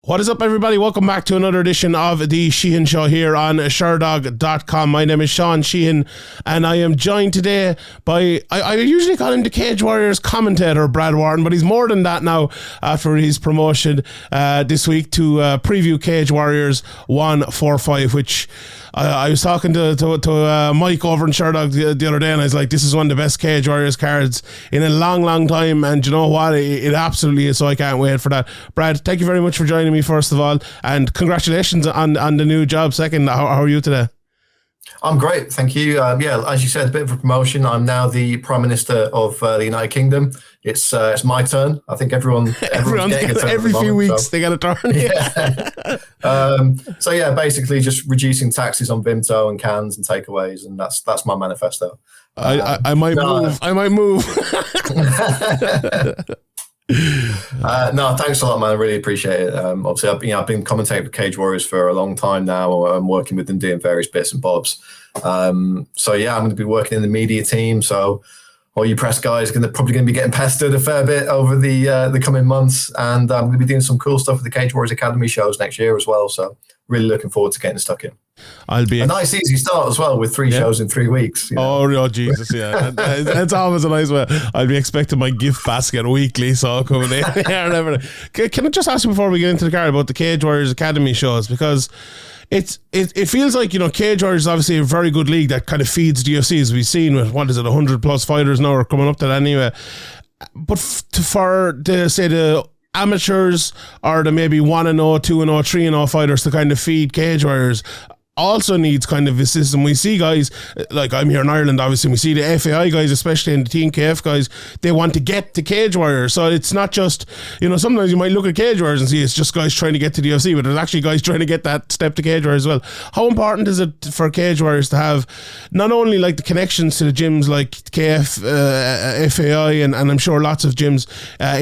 What is up, everybody? Welcome back to another edition of the Sheehan Show here on Sherdog.com. My name is Sean Sheehan, and I am joined today by, I usually call him the Cage Warriors commentator, Brad Wharton, but he's more than that now after his promotion this week to preview Cage Warriors 145, which I was talking to Mike over in Sherdog the other day, and I was like, this is one of the best Cage Warriors cards in a long time, and you know what? It absolutely is, so I can't wait for that. Brad, thank you very much for joining me, first of all, and congratulations on the new job. Second, how are you today? I'm great, thank you. As you said, a bit of a promotion. I'm now the Prime Minister of the United Kingdom. It's my turn. I think everyone's getting a turn every few weeks. They got a turn. Yeah. Basically just reducing taxes on Vimto and cans and takeaways, and that's my manifesto. I might move. No, thanks a lot, man. I really appreciate it. Obviously, I've been commentating for Cage Warriors for a long time now. I'm working with them doing various bits and bobs. I'm going to be working in the media team. So all you press guys are probably going to be getting pestered a fair bit over the coming months, and I'm going to be doing some cool stuff with the Cage Warriors Academy shows next year as well. So really looking forward to getting stuck in. I'll be a nice easy start as well with 3 shows in 3 weeks. You know? Oh Jesus, yeah. It's always a nice way. I'll be expecting my gift basket weekly, so coming in here and everything. Can I just ask you before we get into the card about the Cage Warriors Academy shows, because it feels like, you know, Cage Warriors is obviously a very good league that kind of feeds the UFC, as we've seen with 100 plus fighters now, or coming up to that anyway. But for the amateurs or the maybe 1-0, 2-0, 3-0 fighters to kind of feed Cage Warriors also needs kind of a system. We see guys, like I'm here in Ireland, obviously, we see the FAI guys, especially in the Team KF guys, they want to get to Cage Warriors. So it's not just, you know, sometimes you might look at Cage Warriors and see it's just guys trying to get to the UFC, but there's actually guys trying to get that step to Cage Warriors as well. How important is it for Cage Warriors to have not only like the connections to the gyms like KF, FAI, and I'm sure lots of gyms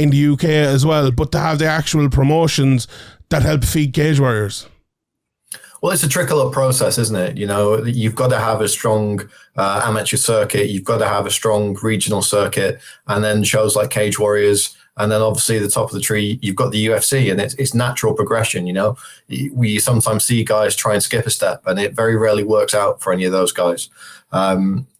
in the UK as well, but to have the actual promotions that help feed Cage Warriors? Well, it's a trickle-up process, isn't it? You know, you've got to have a strong amateur circuit. You've got to have a strong regional circuit, and then shows like Cage Warriors. And then obviously the top of the tree, you've got the UFC, and it's natural progression. You know, we sometimes see guys try and skip a step, and it very rarely works out for any of those guys.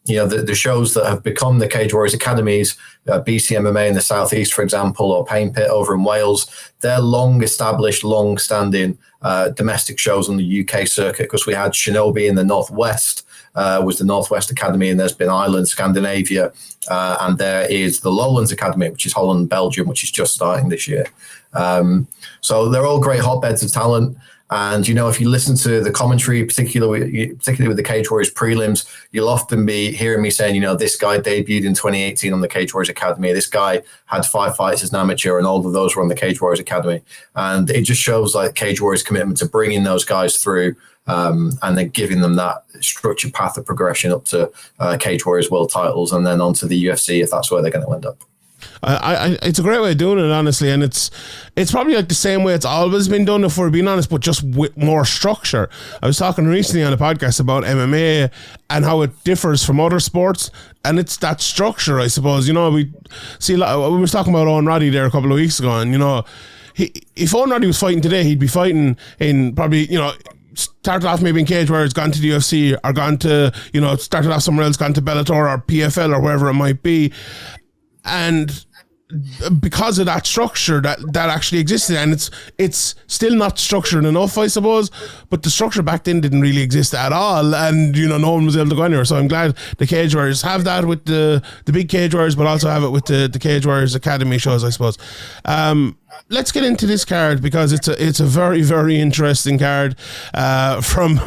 You know, the shows that have become the Cage Warriors Academies, BC MMA in the Southeast, for example, or Pain Pit over in Wales, they're long-established, long-standing domestic shows on the UK circuit, because we had Shinobi in the Northwest, was the Northwest Academy, and there's been Ireland, Scandinavia, and there is the Lowlands Academy, which is Holland, Belgium, which is just starting this year. So they're all great hotbeds of talent. And, you know, if you listen to the commentary, particularly with the Cage Warriors prelims, you'll often be hearing me saying, you know, this guy debuted in 2018 on the Cage Warriors Academy. This guy had 5 fights as an amateur, and all of those were on the Cage Warriors Academy. And it just shows like Cage Warriors' commitment to bringing those guys through, and then giving them that structured path of progression up to Cage Warriors world titles, and then onto the UFC if that's where they're going to end up. It's a great way of doing it, honestly, and it's probably like the same way it's always been done, if we're being honest, but just with more structure. I was talking recently on a podcast about MMA and how it differs from other sports, and it's that structure, I suppose. You know, we see, we were talking about Owen Roddy there a couple of weeks ago, and you know, if Owen Roddy was fighting today, he'd be fighting in probably, you know, started off maybe in Cage Warriors, gone to the UFC, or gone to, you know, started off somewhere else, gone to Bellator or PFL or wherever it might be. And because of that structure that actually existed, and it's still not structured enough, I suppose, but the structure back then didn't really exist at all, and you know, no one was able to go anywhere. So I'm glad the Cage Warriors have that with the big Cage Warriors, but also have it with the Cage Warriors Academy shows, I suppose. Let's get into this card, because it's a very, very interesting card from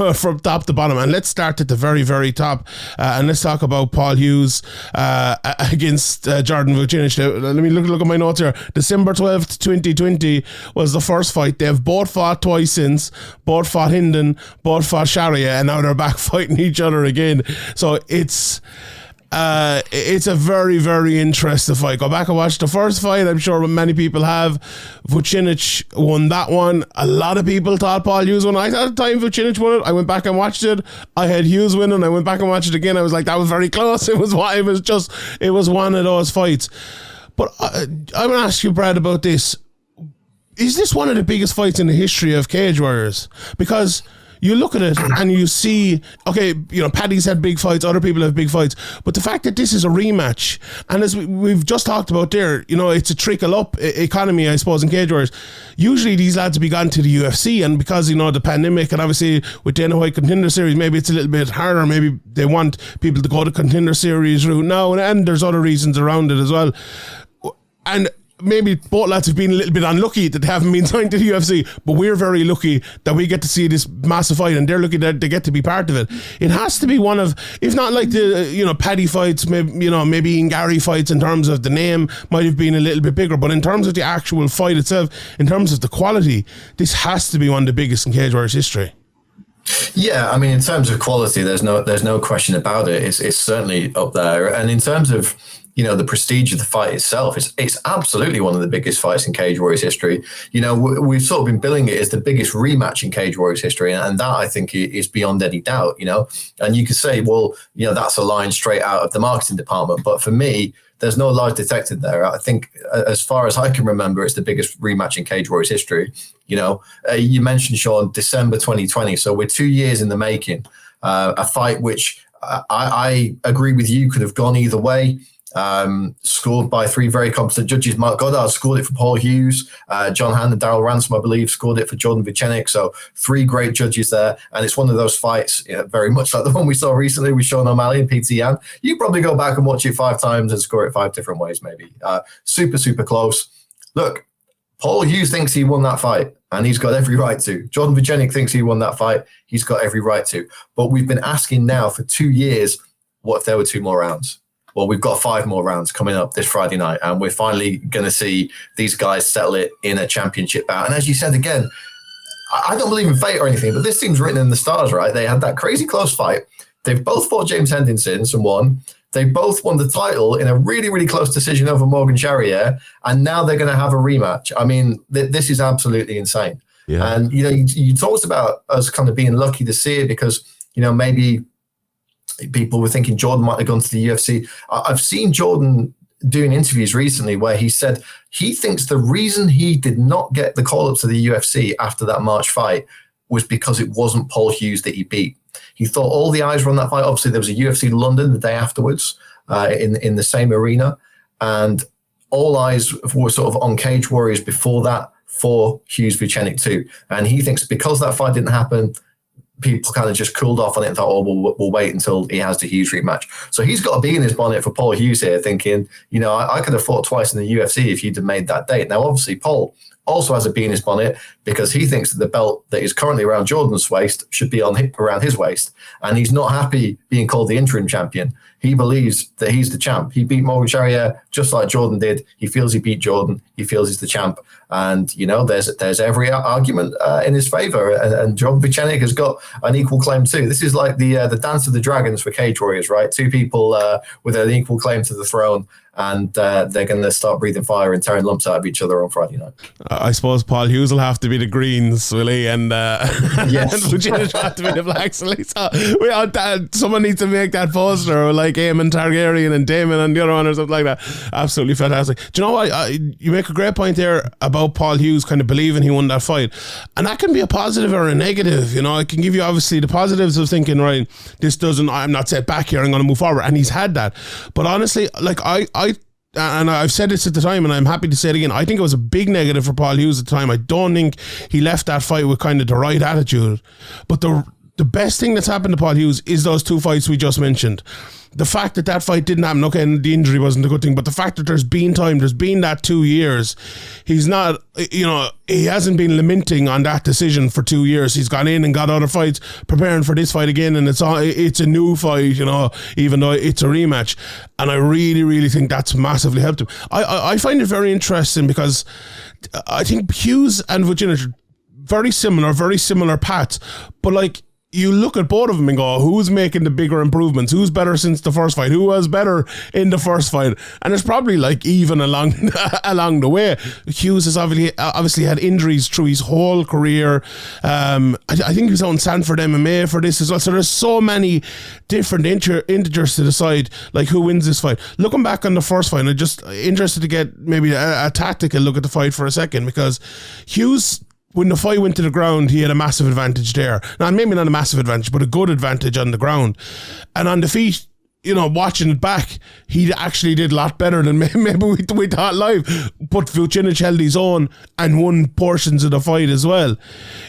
top to bottom. And let's start at the very, very top, and let's talk about Paul Hughes against Jordan Vucenic. Let me look at my notes here. December 12th, 2020 was the first fight. They've both fought twice since. Both fought Hinden, both fought Sharia, and now they're back fighting each other again. So it's a very, very interesting fight. Go back and watch the first fight. I'm sure many people have. Vucenic won that one. A lot of people thought Paul Hughes won. I thought at the time Vucenic won it. I went back and watched it. I had Hughes winning. I went back and watched it again. I was like, that was very close. It was one of those fights. But I'm going to ask you, Brad, about this. is this one of the biggest fights in the history of Cage Warriors? Because you look at it and you see, okay, you know, Paddy's had big fights, other people have big fights, but the fact that this is a rematch, and as we've just talked about there, you know, it's a trickle up economy, I suppose, in Cage Warriors. Usually these lads have be gone to the UFC, and because, you know, the pandemic, and obviously with Dana White Contender Series, maybe it's a little bit harder. Maybe they want people to go to Contender Series route now, and there's other reasons around it as well. And maybe both lads have been a little bit unlucky that they haven't been signed to the UFC, but we're very lucky that we get to see this massive fight, and they're lucky that they get to be part of it. It has to be one of, if not like the, you know, Paddy fights, maybe, you know, maybe Ian Gary fights, in terms of the name might have been a little bit bigger, but in terms of the actual fight itself, in terms of the quality, this has to be one of the biggest in Cage Warriors history. Yeah, I mean, in terms of quality, there's no question about it. It's certainly up there, and in terms of, you know, the prestige of the fight itself, it's absolutely one of the biggest fights in Cage Warriors history. You know, we've sort of been billing it as the biggest rematch in Cage Warriors history, and that, I think, is beyond any doubt, you know. And you could say, well, you know, that's a line straight out of the marketing department, but for me, there's no lies detected there. I think, as far as I can remember, it's the biggest rematch in Cage Warriors history. You know, you mentioned, Sean, December 2020, so we're 2 years in the making. A fight which I agree with you could have gone either way. Scored by three very competent judges. Mark Goddard scored it for Paul Hughes. John Hand and Daryl Ransom, I believe, scored it for Jordan Vucenic. So three great judges there. And it's one of those fights, you know, very much like the one we saw recently with Sean O'Malley and Peter Yan. You probably go back and watch it 5 times and score it 5 different ways, maybe. Super, super close. Look, Paul Hughes thinks he won that fight, and he's got every right to. Jordan Vucenic thinks he won that fight. He's got every right to. But we've been asking now for 2 years, what if there were 2 more rounds? Well, we've got 5 more rounds coming up this Friday night, and we're finally going to see these guys settle it in a championship bout. And as you said again, I don't believe in fate or anything, but this seems written in the stars, right? They had that crazy close fight. They've both fought James Henderson and won. They both won the title in a really, really close decision over Morgan Charrier, and now they're going to have a rematch. I mean, this is absolutely insane. Yeah. And, you know, you talked about us kind of being lucky to see it because, you know, maybe people were thinking Jordan might have gone to the UFC. I've seen Jordan doing interviews recently where he said he thinks the reason he did not get the call up to the UFC after that March fight was because it wasn't Paul Hughes that he beat. He thought all the eyes were on that fight. Obviously, there was a UFC London the day afterwards in the same arena, and all eyes were sort of on Cage Warriors before that for Hughes Vucenic too. And he thinks because that fight didn't happen, people kind of just cooled off on it and thought, oh, we'll wait until he has the Hughes rematch. So he's got to be in his bonnet for Paul Hughes here, thinking, you know, I could have fought twice in the UFC if you'd have made that date. Now, obviously, Paul also has a bee in his bonnet because he thinks that the belt that is currently around Jordan's waist should be around his waist. And he's not happy being called the interim champion. He believes that he's the champ. He beat Morgan Charrier just like Jordan did. He feels he beat Jordan. He feels he's the champ. And, you know, there's every argument in his favor. And Jordan Vucenic has got an equal claim too. This is like the Dance of the Dragons for Cage Warriors, right? 2 people with an equal claim to the throne. And they're going to start breathing fire and tearing lumps out of each other on Friday night. I suppose Paul Hughes will have to be the greens, will he? And yes. and Vucenic will have to be the blacks. So someone needs to make that poster, or like Eamon Targaryen and Damon and the other one, or something like that. Absolutely fantastic. Do you know what? You make a great point there about Paul Hughes kind of believing he won that fight. And that can be a positive or a negative. You know, it can give you obviously the positives of thinking, right, I'm not set back here, I'm going to move forward. And he's had that. But honestly, like and I've said this at the time, and I'm happy to say it again, I think it was a big negative for Paul Hughes at the time. I don't think he left that fight with kind of the right attitude. But the best thing that's happened to Paul Hughes is those 2 fights we just mentioned. The fact that fight didn't happen, okay, and the injury wasn't a good thing, but the fact that there's been that 2 years, he's not, you know, he hasn't been lamenting on that decision for 2 years. He's gone in and got other fights, preparing for this fight again, and it's a new fight, you know, even though it's a rematch. And I really, really think that's massively helped him. I find it very interesting because I think Hughes and Vucenic are very similar paths, but like, you look at both of them and go, who's making the bigger improvements? Who's better since the first fight? Who was better in the first fight? And it's probably like even along along the way. Hughes has obviously had injuries through his whole career. I think he was on Sanford MMA for this as well. So there's so many different integers to decide like who wins this fight. Looking back on the first fight, I'm just interested to get maybe a tactical look at the fight for a second, because Hughes, when the fight went to the ground, he had a massive advantage there. Now, maybe not a massive advantage, but a good advantage on the ground. And on the feet, watching it back, he actually did a lot better than maybe we thought live. But Vucenic held his own and won portions of the fight as well.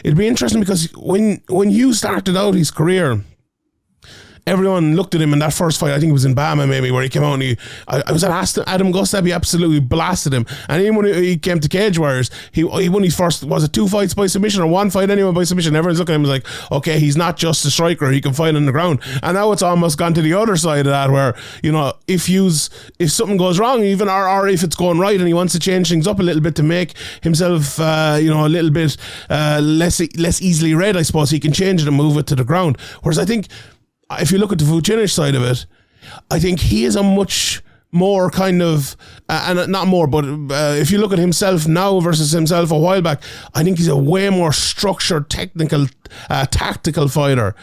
It'd be interesting because when Hughes started out his career, everyone looked at him in that first fight. I think it was in Bama maybe, where he came out and I was at Adam Gustave, he absolutely blasted him. And even when he came to Cage Warriors, he won his first, was it 2 fights by submission or 1 fight anyway by submission? Everyone's looking at him like, okay, he's not just a striker, he can fight on the ground. And now it's almost gone to the other side of that, where if something goes wrong, even or if it's going right and he wants to change things up a little bit to make himself a little bit less easily read, I suppose, he can change it and move it to the ground. Whereas I think, if you look at the Vucenic side of it, I think he is a much more kind of, and not more, but if you look at himself now versus himself a while back, I think he's a way more structured, technical, tactical fighter.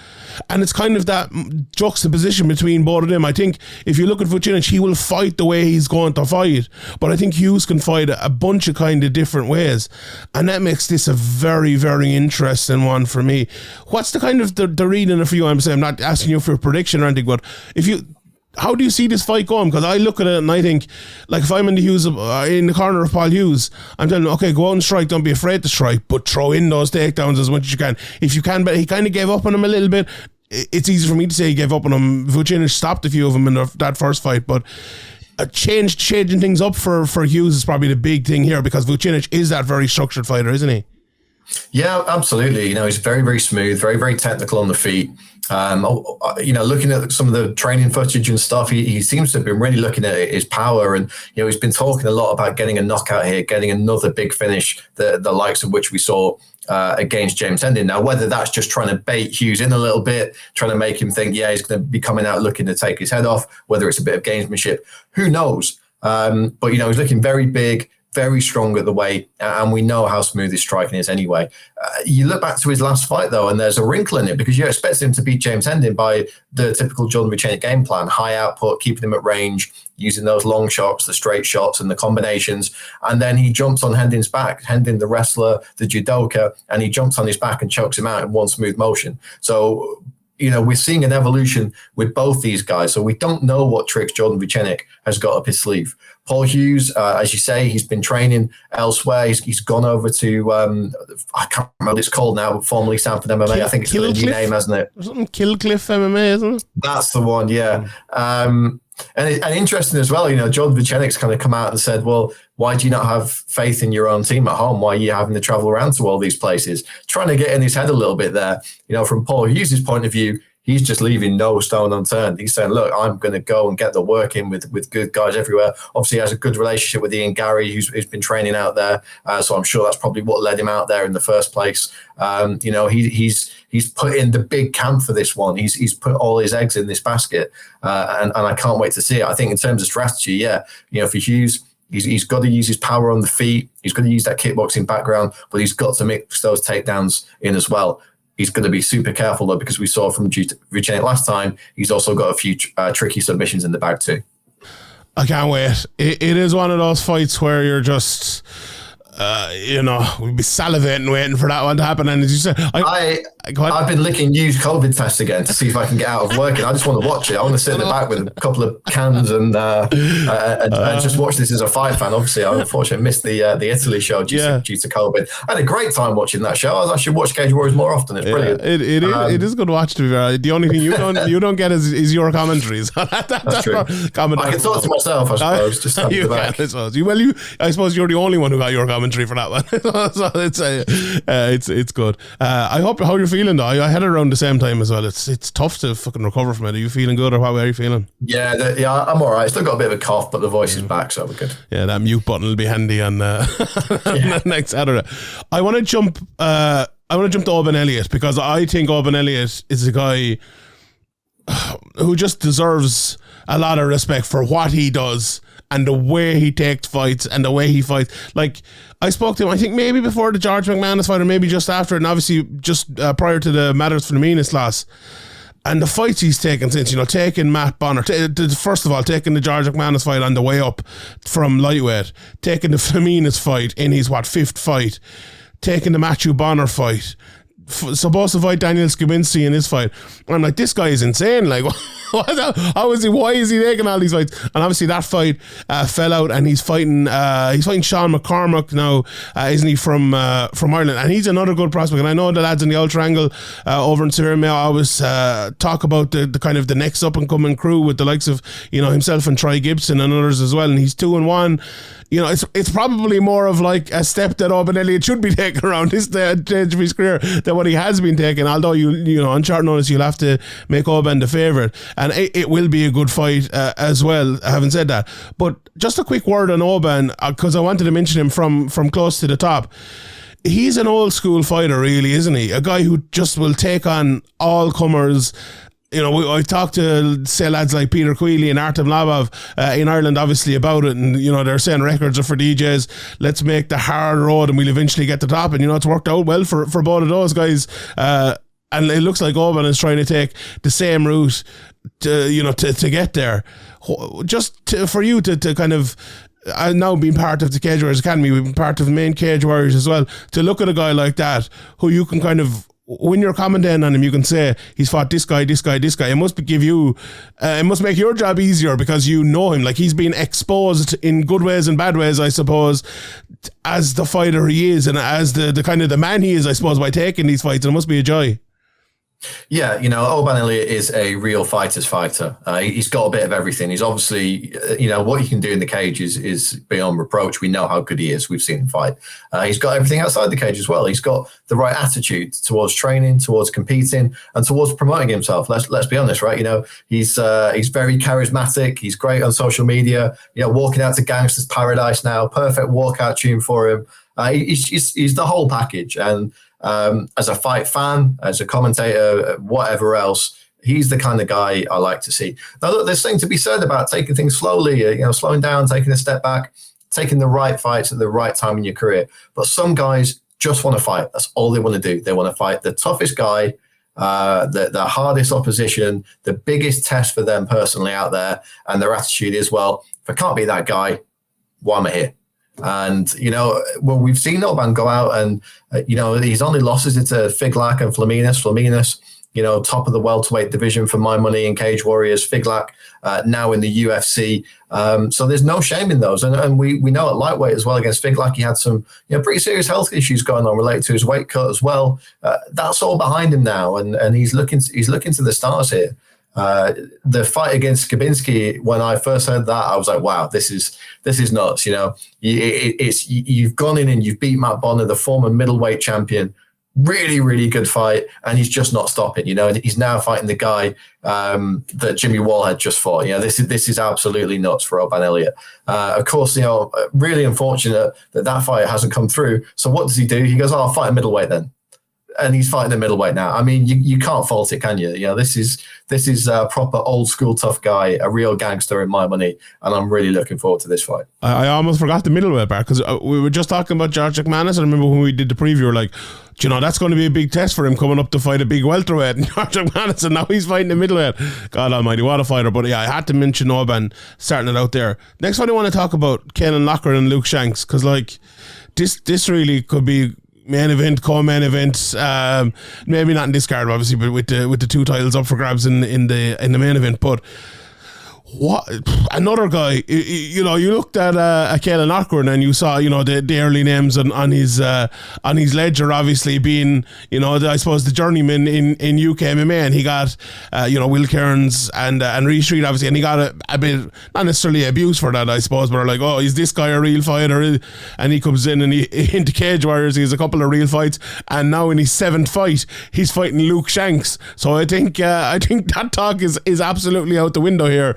And it's kind of that juxtaposition between both of them. I think if you look at Vucenic, he will fight the way he's going to fight, but I think Hughes can fight a bunch of kind of different ways, and that makes this a very, very interesting one for me. What's the kind of the reading for you? I'm not asking you for a prediction or anything, but how do you see this fight going? Because I look at it and I think, like, if I'm in the corner of Paul Hughes, I'm telling him, okay, go out and strike, don't be afraid to strike, but throw in those takedowns as much as you can. If you can, but he kind of gave up on him a little bit. It's easy for me to say he gave up on him. Vucenic stopped a few of them in that first fight, but changing things up for Hughes is probably the big thing here, because Vucenic is that very structured fighter, isn't he? Yeah, absolutely. He's very, very smooth, very, very technical on the feet. Looking at some of the training footage and stuff, he seems to have been really looking at his power, and he's been talking a lot about getting a knockout here, getting another big finish, the likes of which we saw against James Hendon. Now, whether that's just trying to bait Hughes in a little bit, trying to make him think, he's going to be coming out looking to take his head off, whether it's a bit of gamesmanship, who knows? But he's looking very big, very strong at the weight, and we know how smooth his striking is anyway. You look back to his last fight, though, and there's a wrinkle in it, because you expect him to beat James Hendon by the typical Jordan Vucenic game plan: high output, keeping him at range, using those long shots, the straight shots, and the combinations. And then he jumps on Hendon's back, Hendon, the wrestler, the judoka, and he jumps on his back and chokes him out in one smooth motion. So, we're seeing an evolution with both these guys. So we don't know what tricks Jordan Vucenic has got up his sleeve. Paul Hughes, as you say, he's been training elsewhere. He's gone over to, I can't remember what it's called now, formerly Sanford MMA. I think it's got a new name, hasn't it? Something Killcliff MMA, isn't it? That's the one, yeah. And interesting as well, Jordan Vucenic's kind of come out and said, well, why do you not have faith in your own team at home? Why are you having to travel around to all these places? Trying to get in his head a little bit there. From Paul Hughes' point of view, he's just leaving no stone unturned. He's saying, look, I'm going to go and get the work in with good guys everywhere. Obviously, he has a good relationship with Ian Gary, who's been training out there. So I'm sure that's probably what led him out there in the first place. He's put in the big camp for this one. He's put all his eggs in this basket. And I can't wait to see it. I think in terms of strategy, for Hughes, he's got to use his power on the feet. He's got to use that kickboxing background, but he's got to mix those takedowns in as well. He's going to be super careful, though, because we saw from Vucenic last time, he's also got a few tricky submissions in the bag, too. I can't wait. It is one of those fights where you're just, we'd be salivating waiting for that one to happen. And as you said, I've been licking used COVID tests again to see if I can get out of work. And I just want to watch it. I want to sit in the back with a couple of cans and just watch this as a fight fan. Obviously, I unfortunately missed the Italy show due to COVID. I had a great time watching that show. I should watch Cage Warriors more often. It's brilliant. It is good to watch, to be fair. The only thing you don't get is your commentaries. That's true. I can talk to myself, I suppose. Just have the back. I suppose you're the only one who got your commentary for that one. So it's good. I hope how you're feeling, though. I had it around the same time as well. It's tough to fucking recover from it. Are you feeling good, or how are you feeling? Yeah, I'm all right. Still got a bit of a cough, but the voice is back, so we're good. Yeah, that mute button will be handy on next Saturday. I want to jump I want to jump to Oban Elliott, because I think Oban Elliott is a guy who just deserves a lot of respect for what he does and the way he takes fights and the way he fights. Like, I spoke to him, I think maybe before the George McManus fight, or maybe just after, and obviously just prior to the Matters for the Meanest loss. And the fights he's taken since, taking Matt Bonner, first of all, taking the George McManus fight on the way up from lightweight, taking the Flaminas fight in his, fifth fight, taking the Matthew Bonner fight, supposed to fight Daniel Skibinski in his fight. I'm like, this guy is insane. Like, how is he? Why is he taking all these fights? And obviously that fight fell out, and he's fighting Sean McCormac now, isn't he, from Ireland? And he's another good prospect. And I know the lads in the Ultra Angle over in Severe Mayo always talk about the kind of the next up and coming crew with the likes of himself and Troy Gibson and others as well. And he's 2-1. It's probably more of like a step that Oban Elliott should be taking around this stage of his career than what he has been taking. Although on short notice you'll have to make Oban the favourite, and it will be a good fight as well. Having said that, but just a quick word on Oban, because I wanted to mention him from close to the top. He's an old school fighter, really, isn't he? A guy who just will take on all comers. I talked to, say, lads like Peter Queally and Artem Labov in Ireland, obviously, about it. And, they're saying records are for DJs. Let's make the hard road and we'll eventually get to the top. And, it's worked out well for both of those guys. And it looks like Oban is trying to take the same route to get there. Just for you to kind of... now being part of the Cage Warriors Academy, we've been part of the main Cage Warriors as well, to look at a guy like that who you can kind of... when you're commenting on him, you can say he's fought this guy. It must give you, it must make your job easier because you know him. Like, he's been exposed in good ways and bad ways, I suppose, as the fighter he is and as the kind of the man he is, I suppose, by taking these fights. And it must be a joy. Yeah, Oban Elliott is a real fighter's fighter. He's got a bit of everything. He's obviously, what he can do in the cage is beyond reproach. We know how good he is. We've seen him fight. He's got everything outside the cage as well. He's got the right attitude towards training, towards competing, and towards promoting himself. Let's be honest, right? He's very charismatic. He's great on social media. Walking out to Gangster's Paradise now, perfect walkout tune for him. He's the whole package. And as a fight fan, as a commentator, whatever else, he's the kind of guy I like to see. Now, look, there's something to be said about taking things slowly, slowing down, taking a step back, taking the right fights at the right time in your career. But some guys just want to fight. That's all they want to do. They want to fight the toughest guy, the hardest opposition, the biggest test for them personally out there. And their attitude is, well, if I can't be that guy, why am I here? And, we've seen Oban go out and, his only losses are to Figlak and Flaminas. Flaminas, top of the welterweight division for my money in Cage Warriors. Figlak now in the UFC. So there's no shame in those. And we know at lightweight as well against Figlak, he had some pretty serious health issues going on related to his weight cut as well. That's all behind him now. And he's looking to the stars here. The fight against Skibinski, when I first heard that, I was like, wow, this is nuts. You've gone in and you've beat Matt Bonner, the former middleweight champion. Really, really good fight. And he's just not stopping, and he's now fighting the guy that Jimmy Wall had just fought. This is absolutely nuts for Oban Elliott. Of course, really unfortunate that fight hasn't come through. So what does he do? He goes, I'll fight a middleweight then. And he's fighting the middleweight now. I mean, you can't fault it, can you? This is a proper old school tough guy, a real gangster in my money, and I'm really looking forward to this fight. I almost forgot the middleweight part because we were just talking about George McManus. I remember when we did the preview, we were like, that's going to be a big test for him coming up to fight a big welterweight. And George McManus, and now he's fighting the middleweight. God almighty, what a fighter. But yeah, I had to mention Oban starting it out there. Next one I want to talk about, Caolan Loughran and Luke Shanks, because this really could be main event, co-main event, maybe not in this card, obviously, but with the two titles up for grabs in the main event. But what another guy, you looked at Caolan Loughran and you saw, the early names on his ledger, obviously being, I suppose the journeyman in UK MMA, and he got, Will Cairns and Reece Street, obviously, and he got a bit, not necessarily abuse for that, I suppose, but like, oh, is this guy a real fighter? And he comes in and into Cage Warriors, he has a couple of real fights, and now in his 7th fight, he's fighting Luke Shanks. So I think that talk is absolutely out the window here.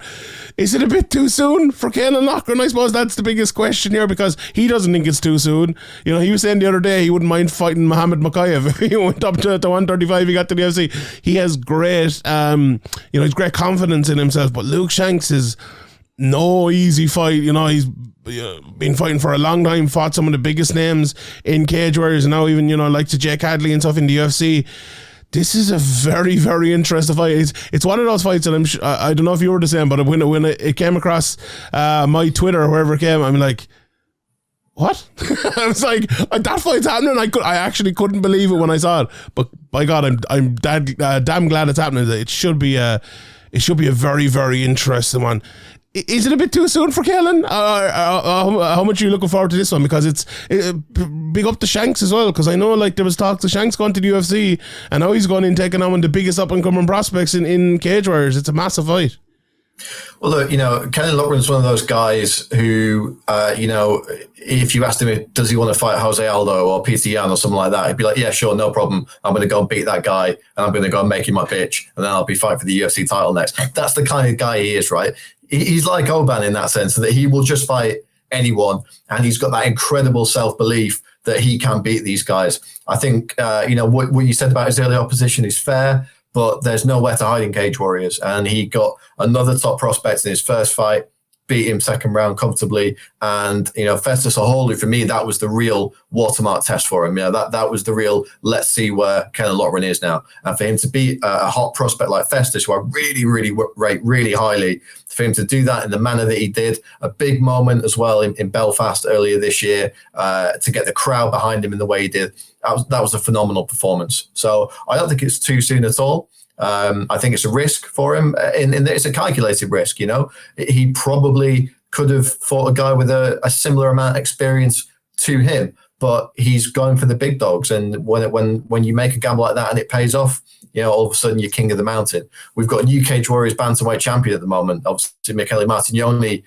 Is it a bit too soon for Caolan Loughran? I suppose that's the biggest question here, because he doesn't think it's too soon. You know, he was saying the other day he wouldn't mind fighting Mohamed Mokaev if he went up to 135. He got to the UFC. He has great, he's great confidence in himself. But Luke Shanks is no easy fight. You know, he's been fighting for a long time, fought some of the biggest names in cage warriors, and now even, like to Jake Hadley and stuff in the UFC. This is a very, very interesting fight. It's one of those fights that I don't know if you were the same, but when it came across my Twitter or wherever it came, I'm like, what? I was like, that fight's happening. I actually couldn't believe it when I saw it. But by God, I'm damn glad it's happening. It should be a very, very interesting one. Is it a bit too soon for Caolan? How much are you looking forward to this one? Because it's big up to Shanks as well, because I know there was talk of Shanks going to the UFC, and now he's going in taking on one of the biggest up-and-coming prospects in cage warriors. It's a massive fight. Well, look, Caolan Loughran's one of those guys who, if you asked him, does he want to fight Jose Aldo or Peter Yan or something like that, he'd be like, yeah, sure, no problem. I'm going to go and beat that guy, and I'm going to go and make him my bitch, and then I'll be fighting for the UFC title next. That's the kind of guy he is, right? He's like Oban in that sense, that he will just fight anyone, and he's got that incredible self-belief that he can beat these guys. I think, what you said about his early opposition is fair, but there's nowhere to hide in cage warriors, and he got another top prospect in his first fight, beat him second round comfortably, and Festus Aholu, for me, that was the real watermark test for him. That was the real let's see where Caolan Loughran is now, and for him to beat a hot prospect like Festus, who I really, really rate really highly, for him to do that in the manner that he did, a big moment as well in Belfast earlier this year, to get the crowd behind him in the way he did, that was a phenomenal performance. So I don't think it's too soon at all. I think it's a risk for him, and it's a calculated risk. He probably could have fought a guy with a similar amount of experience to him, but he's going for the big dogs. And when you make a gamble like that and it pays off, all of a sudden you're king of the mountain. We've got a new Cage Warriors bantamweight champion at the moment, obviously Michele Martignoni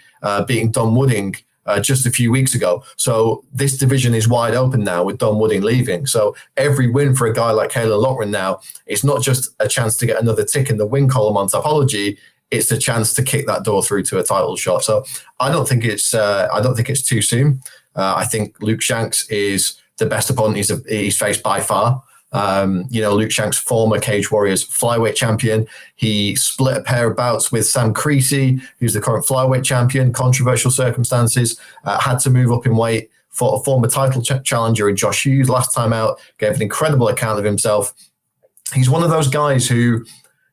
beating Don Wooding just a few weeks ago. So this division is wide open now with Don Wooding leaving. So every win for a guy like Caolan Loughran now, it's not just a chance to get another tick in the win column on Tapology. It's a chance to kick that door through to a title shot. So I don't think it's too soon. I think Luke Shanks is the best opponent he's faced by far. Luke Shanks, former Cage Warriors flyweight champion. He split a pair of bouts with Sam Creasy, who's the current flyweight champion. Controversial circumstances, had to move up in weight. Fought a former title challenger in Josh Hughes last time out. Gave an incredible account of himself. He's one of those guys who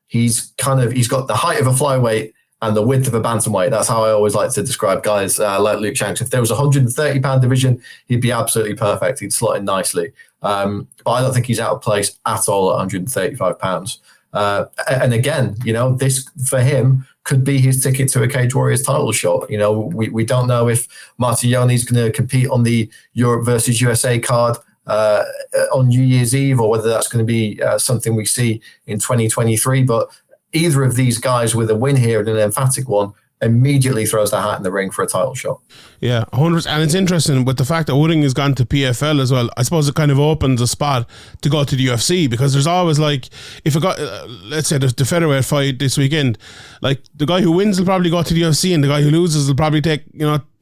he's got the height of a flyweight and the width of a bantamweight. That's how I always like to describe guys like Luke Shanks. If there was a 130-pound division, he'd be absolutely perfect. He'd slot in nicely. But I don't think he's out of place at all at 135 pounds. And again, this for him could be his ticket to a Cage Warriors title shot. We don't know if Martignoni's going to compete on the Europe versus USA card on New Year's Eve, or whether that's going to be something we see in 2023. But either of these guys with a win here and an emphatic one immediately throws their hat in the ring for a title shot. Yeah, 100%. And it's interesting with the fact that Wooding has gone to PFL as well. I suppose it kind of opens a spot to go to the UFC, because there's always if it got, let's say the featherweight fight this weekend, the guy who wins will probably go to the UFC, and the guy who loses will probably take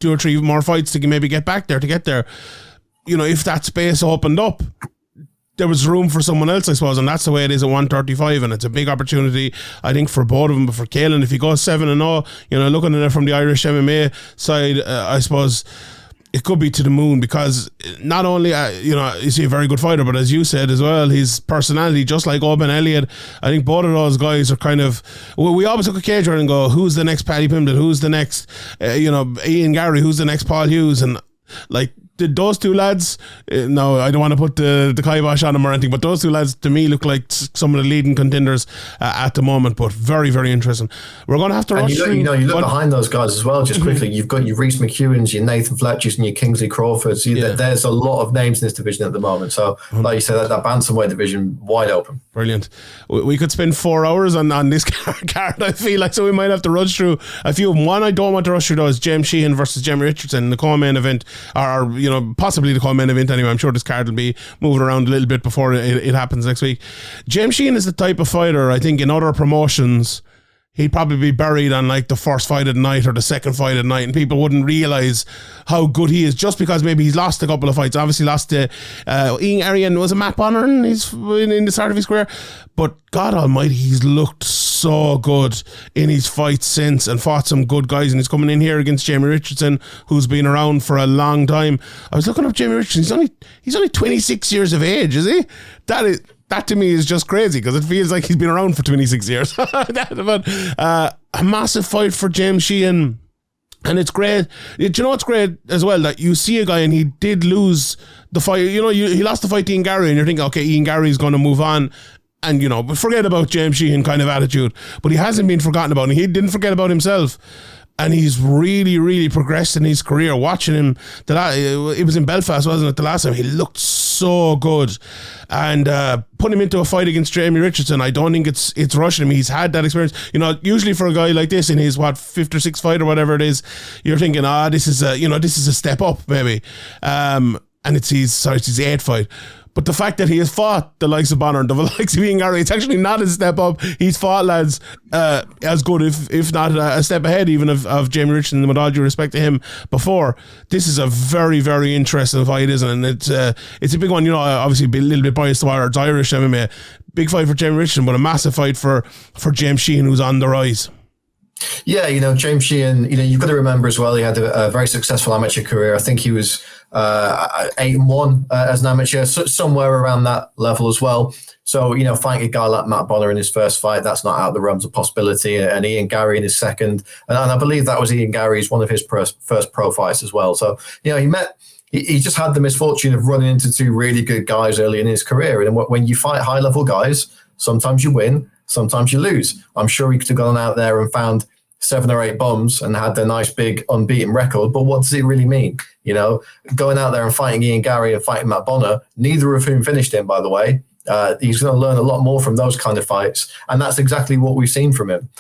2 or 3 more fights to maybe get back there to get there. If that space opened up, there was room for someone else, I suppose, and that's the way it is at 135, and it's a big opportunity, I think, for both of them. But for Caolan, if he goes 7-0, looking at it from the Irish MMA side, I suppose it could be to the moon, because not only is he a very good fighter, but as you said as well, his personality, just like Oban, Elliott, I think both of those guys are kind of, we always look at Cage Warriors and go, who's the next Paddy Pimblett, who's the next Ian Gary, who's the next Paul Hughes, and those two lads, no, I don't want to put the kibosh on them or anything, but those two lads to me look like some of the leading contenders at the moment. But very, very interesting. We're going to have to rush. You look behind those guys as well, just quickly. You've got your Reece McEwens, your Nathan Fletchers, and your Kingsley Crawfords. There's a lot of names in this division at the moment. So, like you said, that bantamweight division wide open. Brilliant. We could spend 4 hours on this card, I feel like, so we might have to rush through a few of them. One I don't want to rush through, though, is James Sheehan versus Jamie Richardson in the co-main event, or possibly the co-main event anyway. I'm sure this card will be moving around a little bit before it happens next week. James Sheehan is the type of fighter, I think, in other promotions, he'd probably be buried on like the first fight of the night or the second fight of the night, and people wouldn't realise how good he is just because maybe he's lost a couple of fights. Obviously lost to Ian Arian, was a Matt Bonner in the start of his career, but God almighty, he's looked so good in his fights since and fought some good guys, and he's coming in here against Jamie Richardson, who's been around for a long time. I was looking up Jamie Richardson, he's only 26 years of age, is he? That to me is just crazy because it feels like he's been around for 26 years. But a massive fight for James Sheehan. And it's great. Do you know what's great as well? That you see a guy and he did lose the fight. You know, he lost the fight to Ian Garry and you're thinking, okay, Ian Garry's going to move on. And, you know, but forget about James Sheehan kind of attitude. But he hasn't been forgotten about. And he didn't forget about himself. And he's really, really progressed in his career. Watching him, it was in Belfast, wasn't it? The last time he looked so good, and putting him into a fight against Jamie Richardson, I don't think it's rushing him. He's had that experience. You know, usually for a guy like this in his fifth or sixth fight or whatever it is, you're thinking, this is a step up maybe, and it's his eighth fight. But the fact that he has fought the likes of Bonner and the likes of Ian Garry, it's actually not a step up. He's fought lads as good, if not a step ahead, even of Jamie Richardson, with all due respect to him before. This is a very, very interesting fight, isn't it? And it's a big one. You know, obviously a little bit biased towards Irish MMA. Big fight for Jamie Richardson, but a massive fight for James Sheehan, who's on the rise. Yeah, you know, James Sheehan, you know, you've got to remember as well, he had a very successful amateur career. I think he was 8-1 as an amateur, so somewhere around that level as well. So, you know, fighting a guy like Matt Bonner in his first fight, that's not out of the realms of possibility. And Ian Garry in his second. And I believe that was Ian Garry's one of his first pro fights as well. So, you know, he just had the misfortune of running into two really good guys early in his career. And when you fight high-level guys, sometimes you win, sometimes you lose. I'm sure he could have gone out there and found 7 or 8 bombs and had their nice big unbeaten record. But what does it really mean? You know, going out there and fighting Ian Garry and fighting Matt Bonner, neither of whom finished him, by the way. He's going to learn a lot more from those kind of fights. And that's exactly what we've seen from him.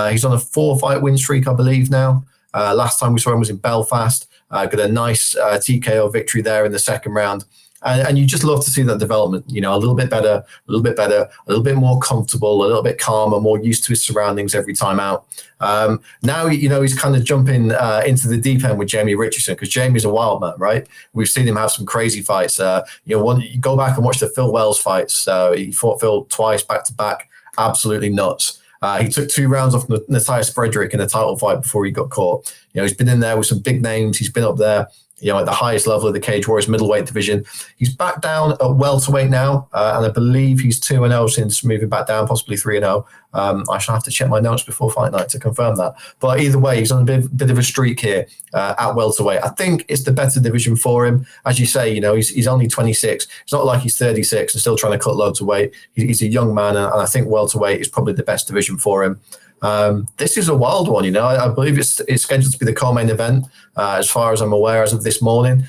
He's on a 4-fight win streak, I believe now. Last time we saw him was in Belfast. Got a nice TKO victory there in the second round. And you just love to see that development, you know, a little bit better, a little bit more comfortable, a little bit calmer, more used to his surroundings every time out. Now, you know, he's kind of jumping into the deep end with Jamie Richardson, because Jamie's a wild man, right? We've seen him have some crazy fights. You go back and watch the Phil Wells fights. He fought Phil twice back to back, absolutely nuts. He took 2 rounds off Matthias Frederick in a title fight before he got caught. You know, he's been in there with some big names. He's been up there, you know, at the highest level of the Cage Warriors middleweight division. He's back down at welterweight now, and I believe he's 2-0 since moving back down, possibly 3-0. I shall have to check my notes before fight night to confirm that. But either way, he's on a bit of a streak here at welterweight. I think it's the better division for him. As you say, you know, he's only 26. It's not like he's 36 and still trying to cut loads of weight. He's a young man, and I think welterweight is probably the best division for him. This is a wild one, you know. I believe it's scheduled to be the co-main event, as far as I'm aware, as of this morning.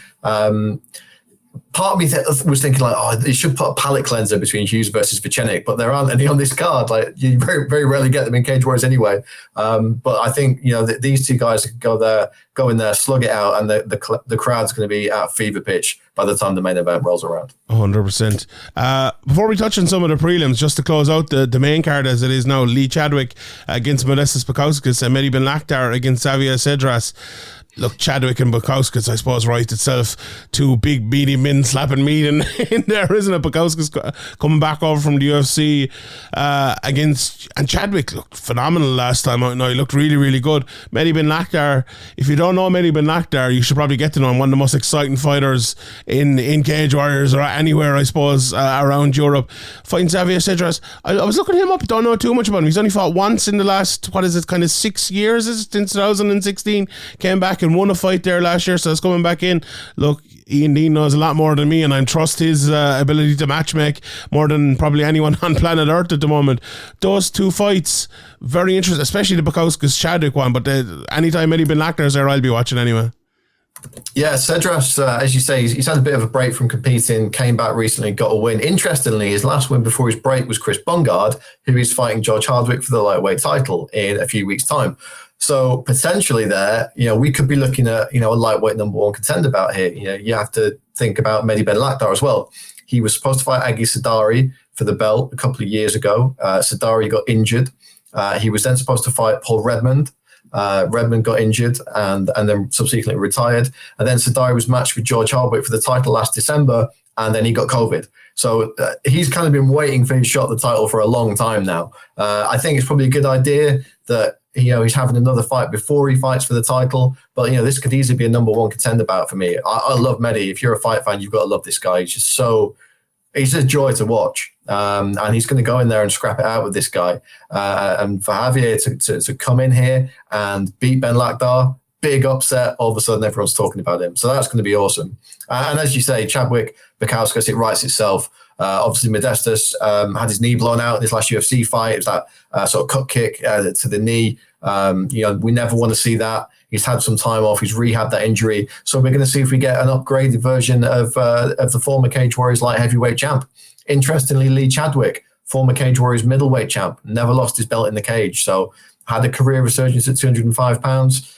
Part of me was thinking like, they should put a palate cleanser between Hughes versus Vucenic, but there aren't any on this card. Like, you very, very rarely get them in Cage Warriors anyway. But I think, you know, these two guys can go in there, slug it out, and the crowd's going to be at fever pitch by the time the main event rolls around. 100%. Before we touch on some of the prelims, just to close out the main card as it is now, Lee Chadwick against Modestas Bukauskas and Mehdi Lakhdhar against Xavier Sedras. Look, Chadwick and Bukauskas, I suppose, writes itself. 2 big, meaty men slapping meat in there, isn't it? Bukauskas coming back over from the UFC and Chadwick looked phenomenal last time out. Now, he looked really, really good. Mehdi Lakhdhar, if you don't know Mehdi Lakhdhar, you should probably get to know him. One of the most exciting fighters in Cage Warriors or anywhere, I suppose, around Europe. Fighting Xavier Sedras. I was looking him up, don't know too much about him. He's only fought once in the last, kind of 6 years, since 2016. Came back and won a fight there last year, so it's coming back in. Look, Ian Dean knows a lot more than me, and I trust his ability to matchmake more than probably anyone on planet Earth at the moment. Those 2 fights, very interesting, especially the Bukauskas Chadwick one, but anytime Mehdi Lakhdhar's there, I'll be watching anyway. Yeah, Sedras, as you say, he's had a bit of a break from competing, came back recently, got a win. Interestingly, his last win before his break was Chris Bungard, who is fighting George Hardwick for the lightweight title in a few weeks' time. So potentially there, you know, we could be looking at, you know, a lightweight number 1 contender bout here. You know, you have to think about Mehdi Lakhdhar as well. He was supposed to fight Agi Sadari for the belt a couple of years ago. Sadari got injured. He was then supposed to fight Paul Redmond. Redmond got injured and then subsequently retired. And then Sedras was matched with George Hardwick for the title last December, and then he got COVID. So he's kind of been waiting for his shot at the title for a long time now. I think it's probably a good idea that he's having another fight before he fights for the title. But this could easily be a number one contender bout for me. I love Mehdi. If you're a fight fan, you've got to love this guy. He's a joy to watch. And he's going to go in there and scrap it out with this guy. And for Xavier to come in here and beat Ben Lakhdhar, big upset. All of a sudden, everyone's talking about him. So that's going to be awesome. And as you say, Chadwick, Bukauskas, it writes itself. Obviously, Modestas had his knee blown out in his last UFC fight. It was that sort of cut kick to the knee. We never want to see that. He's had some time off. He's rehabbed that injury. So we're going to see if we get an upgraded version of the former Cage Warriors light heavyweight champ. Interestingly, Lee Chadwick, former Cage Warriors middleweight champ, never lost his belt in the cage. So had a career resurgence at 205 pounds.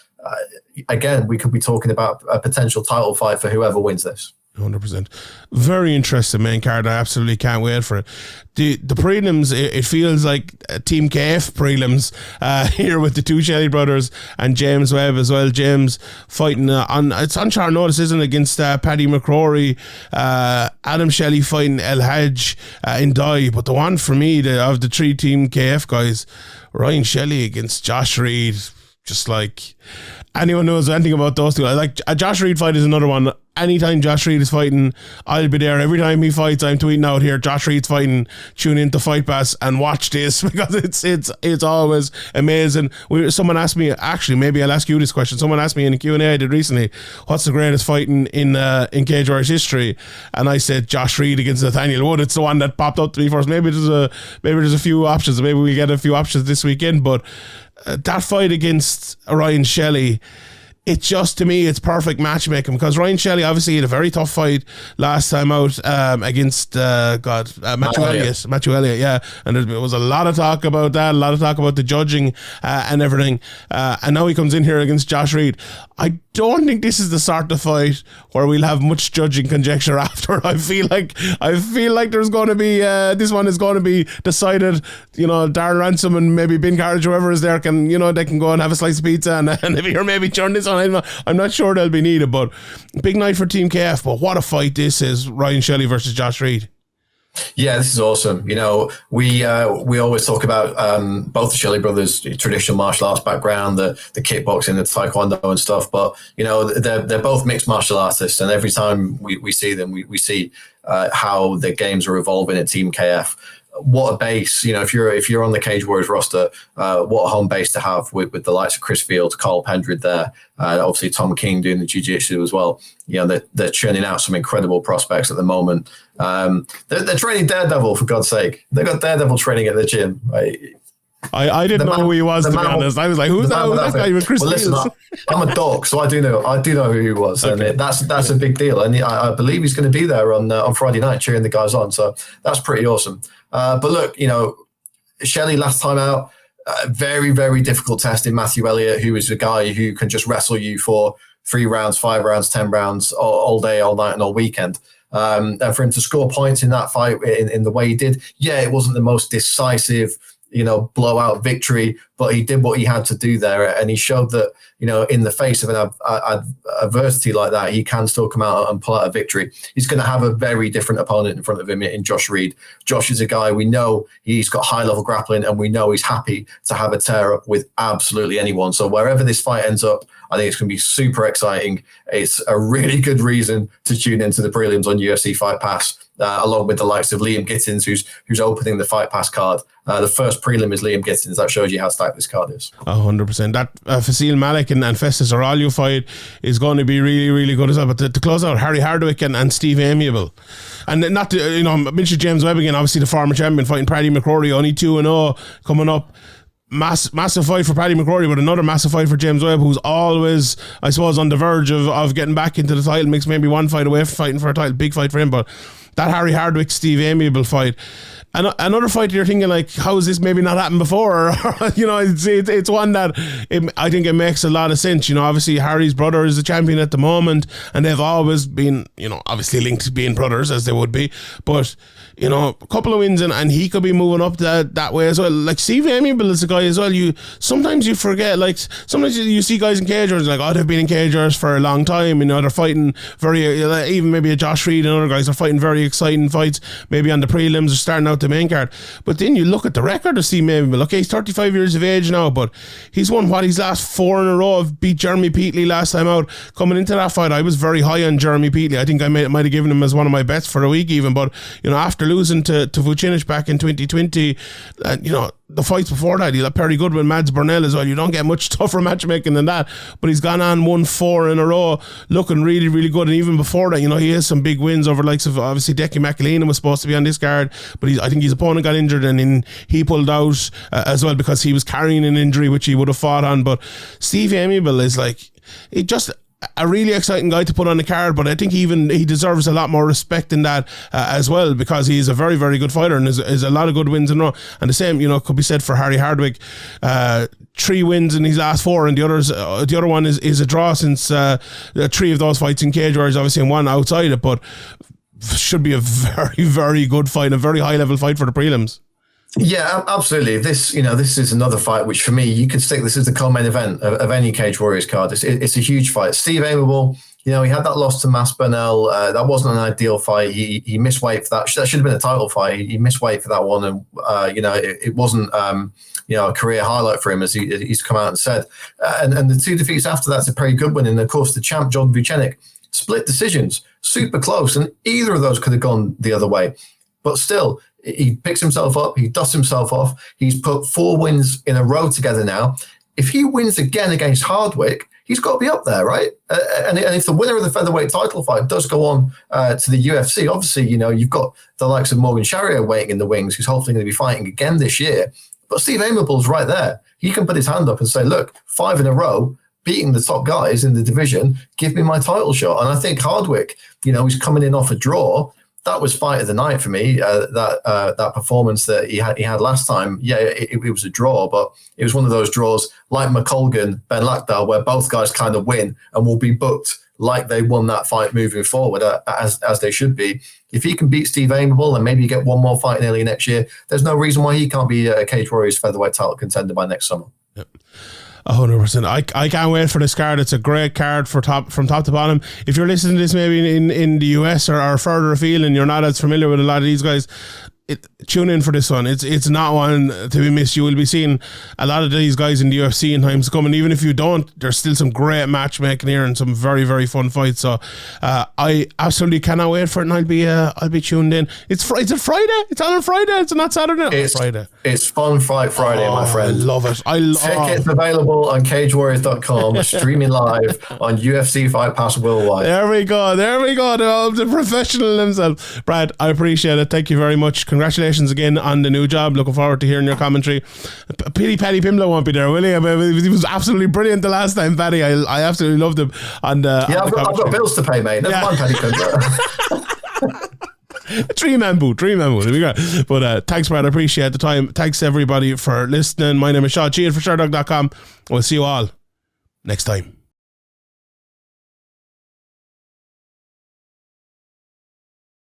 Again, we could be talking about a potential title fight for whoever wins this. 100%. Very interesting main card. I absolutely can't wait for it. The prelims, it feels like Team KF prelims here with the two Shelley brothers and James Webb as well. James fighting it's on short notice, isn't it, against Paddy McCorry. Adam Shelley fighting Hadji Ndiaye. But the one for me, of the three Team KF guys, Ryan Shelley against Josh Reed. Just like anyone knows anything about those two. A Josh Reed fight is another one. Anytime Josh Reed is fighting, I'll be there. Every time he fights, I'm tweeting out here, Josh Reed's fighting, tune into Fight Pass and watch this, because it's always amazing. Someone asked me, actually, maybe I'll ask you this question. Someone asked me in a Q&A I did recently, what's the greatest fighting in Cage Warriors history? And I said Josh Reed against Nathaniel Wood. It's the one that popped up to me first. Maybe there's a few options. Maybe we get a few options this weekend, but that fight against Ryan Shelley, it's just, to me, it's perfect matchmaking, because Ryan Shelley obviously had a very tough fight last time out against Matthew Elliott, yeah, and there was a lot of talk about that, a lot of talk about the judging and everything, and now he comes in here against Josh Reed. I don't think this is the sort of fight where we'll have much judging conjecture after. I feel like there's going to be this one is going to be decided. Darren Ransom and maybe Ben Carriage, whoever is there, they can go and have a slice of pizza and if you're maybe churn this on. I'm not sure they'll be needed, but big night for Team KF. But what a fight this is, Ryan Shelley versus Josh Reed. Yeah, this is awesome. We always talk about both the Shelley brothers' traditional martial arts background, the kickboxing, the taekwondo and stuff. But they're both mixed martial artists, and every time we see them, we see how their games are evolving at Team KF. What a base, if you're on the Cage Warriors roster, what a home base to have with the likes of Chris Fields, Carl Pendred there, obviously Tom King doing the jiu-jitsu as well. They're churning out some incredible prospects at the moment. They're training Daredevil, for God's sake. They've got Daredevil training at the gym. I didn't know who he was, to be honest. I was like, who's that guy with Chris Fields? Listen, I'm a dog, so I do know who he was, okay. And that's a big deal. And I believe he's going to be there on Friday night cheering the guys on. So that's pretty awesome. But look, Shelley last time out, very, very difficult test in Matthew Elliott, who is a guy who can just wrestle you for 3 rounds, 5 rounds, 10 rounds, all day, all night, and all weekend. And for him to score points in that fight in the way he did, it wasn't the most decisive, blowout victory, but he did what he had to do there, and he showed that, in the face of an adversity like that, he can still come out and pull out a victory. He's going to have a very different opponent in front of him in Josh Reed. Josh is a guy, we know he's got high-level grappling, and we know he's happy to have a tear-up with absolutely anyone. So wherever this fight ends up, I think it's going to be super exciting. It's a really good reason to tune into the prelims on UFC Fight Pass, along with the likes of Liam Gittins, who's opening the Fight Pass card. The first prelim is Liam Gittins. That shows you how stacked this card is. 100%. That Fasil Malik and Festus Aurelio fight is going to be really, really good as well. But to close out, Harry Hardwick and Steve Aimable. And not to, mention James Webb again, obviously the former champion, fighting Paddy McCorry, only 2-0 coming up. Massive fight for Paddy McCorry, but another massive fight for James Webb, who's always, I suppose, on the verge of getting back into the title mix, maybe one fight away from fighting for a title. Big fight for him. But that Harry Hardwick Steve Aimable fight, another fight you're thinking like, how has this maybe not happened before? You know, it's one that I think it makes a lot of sense. You know, obviously Harry's brother is the champion at the moment, and they've always been, you know, obviously linked to being brothers as they would be, but you know, a couple of wins and he could be moving up that way as well. Like Steve Aimable is a guy as well. Sometimes you forget, like sometimes you see guys in cage wars like, oh, they've been in cage wars for a long time, you know, they're fighting very, even maybe a Josh Reed and other guys are fighting very exciting fights, maybe on the prelims or starting out the main card. But then you look at the record of Steve Aimable. Okay, he's 35 years of age now, but he's won his last 4 in a row. Beat Jeremy Peatley last time out. Coming into that fight, I was very high on Jeremy Peatley. I think I might have given him as one of my bets for the week even, but you know, after losing to Vucenic back in 2020, you know, the fights before that, he had Perry Goodwin, Mads Burnell as well. You don't get much tougher matchmaking than that, but he's gone on 1-4 in a row, looking really, really good. And even before that, you know, he has some big wins over the likes of, obviously, Decky McAleena was supposed to be on this card, but I think his opponent got injured and he pulled out as well because he was carrying an injury which he would have fought on. But Steve Aimable is like, he just a really exciting guy to put on the card, but I think he deserves a lot more respect in that as well, because he's a very, very good fighter and is a lot of good wins in a row. And the same, you know, could be said for Harry Hardwick. 3 wins in his last 4, and the other one is a draw since 3 of those fights in cage wars, obviously, and 1 outside it, but should be a very, very good fight, a very high level fight for the prelims. Yeah, absolutely. This is another fight which, for me, you could stick this as the co-main event of any Cage Warriors card. It's a huge fight. Steve Aimable, you know, he had that loss to Mas Burnell. That wasn't an ideal fight. He missed weight for that. That should have been a title fight. He missed weight for that one, and you know, it wasn't you know, a career highlight for him, as he's come out and said. And the 2 defeats after that's a pretty good one. And of course, the champ John Vucenic, split decisions, super close, and either of those could have gone the other way. But still, he picks himself up, he dusts himself off. He's put 4 wins in a row together now. If he wins again against Hardwick, he's got to be up there, right? And if the winner of the featherweight title fight does go on to the UFC, obviously, you know, you've got the likes of Morgan Charrier waiting in the wings, who's hopefully going to be fighting again this year. But Steve Aimable's right there. He can put his hand up and say, look, 5 in a row, beating the top guys in the division, give me my title shot. And I think Hardwick, you know, he's coming in off a draw. That was fight of the night for me. That performance that he had last time, yeah, it was a draw, but it was one of those draws like McColgan, Ben Lakhdhar, where both guys kind of win and will be booked like they won that fight moving forward, as they should be. If he can beat Steve Aimable and maybe get one more fight early next year, there's no reason why he can't be a Cage Warriors featherweight title contender by next summer. Yep. 100%. I can't wait for this card. It's a great card from top to bottom. If you're listening to this maybe in the US or further afield and you're not as familiar with a lot of these guys, tune in for this one. It's not one to be missed. You will be seeing a lot of these guys in the UFC in times to come, and even if you don't, there's still some great matchmaking here and some very, very fun fights. So I absolutely cannot wait for it, and I'll be tuned in. It's a Friday. It's on a Friday. It's not Saturday. It's Friday. It's Fun Fight Friday, my friend. I love it. Tickets available on CageWarriors.com, streaming live on UFC Fight Pass worldwide. There we go. The professional himself. Brad, I appreciate it. Thank you very much. Congratulations again on the new job. Looking forward to hearing your commentary. Pity Paddy Pimblett won't be there, will he? I mean, he was absolutely brilliant the last time, Paddy. I absolutely loved him. And I've got bills to pay, mate. Never mind Paddy Pimblett. Three-man boot. There we go. But thanks, Brad. I appreciate the time. Thanks, everybody, for listening. My name is Sean Sheehan for Sherdog.com. We'll see you all next time.